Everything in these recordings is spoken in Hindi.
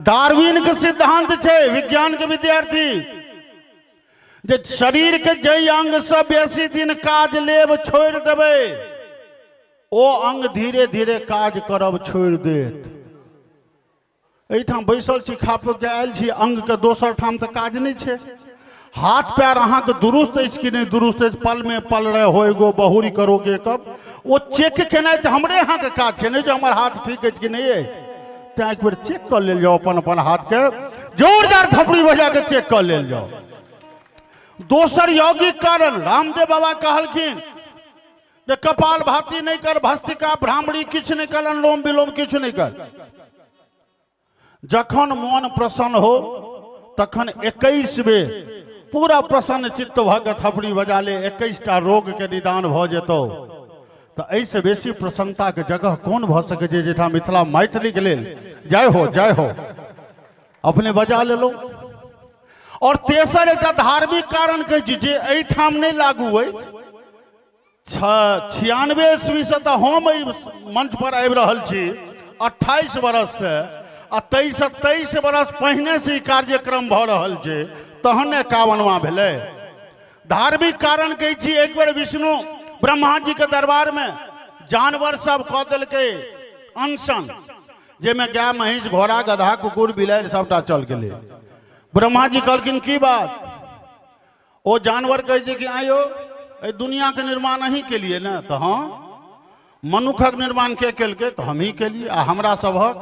डार्विन के सिद्धांत छे विज्ञान के विद्यार्थी जे शरीर के जई अंग से बेसी दिन काज लेब छोड़ देबे ओ अंग धीरे धीरे काज करब छोड़ देत। एठाम बैसल छी खा पी के आयल छी, अंग के दोसर ठाम तो काज नहीं छे। हाथ पैर अहाँ के दुरुस्त अछि कि नहीं दुरुस्त अछि, पल में पल रहे होएगो बहुरी करोगे कब, वो चेक केना तो हमरे यहाँ के काज छे नहीं जो हमार हाथ ठीक अछि कि नहीं है। त्या एक बार चेक कर ले जाओ अपन अपन हाथ के, जोरदार थपड़ी बजा के चेक कर ले जाओ। दोसर यौगिक कारण रामदेव बाबा कहलखिन जे कपाल भाती नहीं कर, भस्त्रिका भ्रामरी किछ नहीं कर, अनुलोम विलोम किछ नहीं कर। जखन मन प्रसन्न हो तखन 21 बेर पूरा प्रसन्न चित्त भ के थपड़ी बजा ले, 21टा रोग के निदान भ जेतो। तो ऐसे बेसी प्रसन्नता के जगह कौन भ सके जे जेठा मिथिला मैथिली के लेल जय हो अपने बजा ले लो। और तेसर एक धार्मिक कारण कह जे एठाम नहीं लागू है। 96 ईस्वी से तो हम मंच पर आबि रहल छी 28 बरस से, आ 23 बरस पहने से कार्यक्रम भ रहल छे, तहने 51वां भेले। धार्मिक कारण कह छी एक बेर विष्णु ब्रह्मा जी के दरबार में जानवर सब कह दिल के अनशन, जेमे गाय महिष घोड़ा गधा कुकुर बिलाड़ि सबटा चल गेले। ब्रह्मा जी कहलखिन की बात, ओ जानवर कहे कि आयो ए दुनिया के निर्माण अहीं के लिए ना, तो हाँ मनुखक निर्माण के केलके, तो हम ही के लिए, आ हमरा सबहक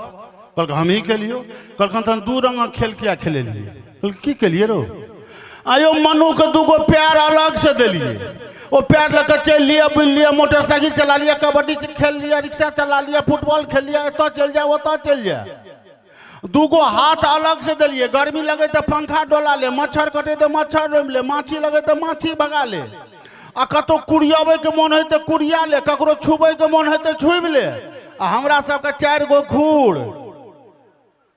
कहल हम ही के लिए। कहलखन तहन दू रंगक खेल किया खेले लिए, कहल की के लिए रो, आयो मनु के दूगो प्यार अलग से दिलिए, वो प्यार लेकर चल लिया, बुल लिया, मोटरसाइकिल चला लिया, कबड्डी खेल लिया, रिक्शा चला लिया, फुटबॉल खेल लिया, एतो चल जाए ओतो चल जाए। दूगो हाथ अलग से दिलिए, गर्मी लगे तो पंखा डोला ले, मच्छर कटे तो मच्छर रोम ले, माछी लगे तो माछी भगा ले, आ कतो कुड़ियाबे के मन है तो कुड़िया ले, ककरो छुबे के मन है तो छुब ले। आ हमरा सबके 4 गो खूर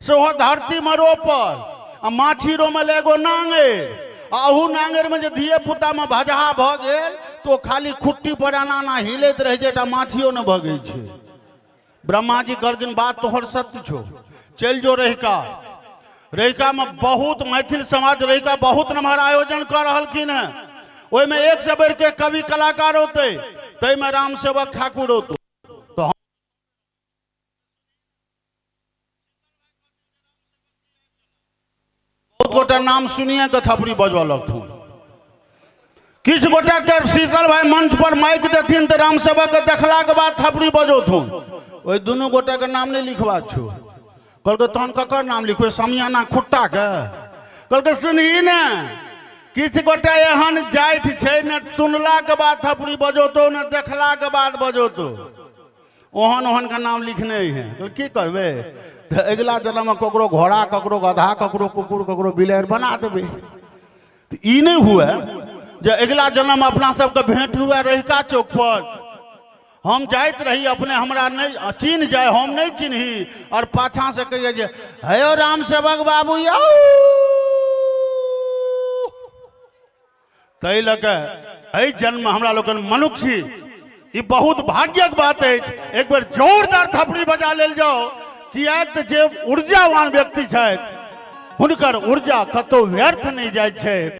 सेहो धरती में रोपल, आ माछी रोमल एगो नांगेर, अहू नांगेर में जे धिये पुता में भजहा भ गेल तो खाली खुट्टी पर आना हिलैत रह जेटा माछियो न भगे छे। ब्रह्मा जी कहलखिन बात तोहर सत्य छो, चल जो रहिका में बहुत मैथिल समाज रहिका बहुत नम्हर आयोजन कर रहलखिन है। ओई में 1 से बढ़ के कवि कलाकार होते, तई में राम सेवक ठाकुर होते। तो बहुत गोटा नाम सुनिए के थपड़ी बजवा लगथुन, किछ गोटा के शीतल भाई मंच पर माइक देथिन तो राम सेवक के देखला के बाद थपड़ी बजोथुन। ओई दुनू गोटा के नाम नहीं लिखबा छो। कहलके तहन ककर नाम लिखो, समियाना खुट्टा के। कहलके सुनही न, किछ गोटा एहन जाइत छै न सुनला के बाद थपड़ी बजोतो न देखला के बाद बजोतो, ओहन ओहन का नाम लिखने है। कहल की करबे, तो अगला जन्म में ककरो घोड़ा, ककरो गधा, ककरो कुकुर, ककरो बिलाड़ि बना देबे। तो ई नहीं हुए जे अगला जन्म में अपना सबके भेंट हुए रहिका चौक पर, हम जाइत रही अपने हमरा नहीं चिन्ह जाए, हम नहीं चिन्ही, और पाछा से कहिए जे हेयो राम सेवक बाबू यौ। तै लके एहि जन्म में हमरा लोगन मनुष्य छी, ई बहुत भाग्यक बात है। एक बार जोरदार थपड़ी बजा लेल जाओ, कियाक तऽ जे ऊर्जावान व्यक्ति छथि हुनकर ऊर्जा कतौ व्यर्थ नहीं जाय छै।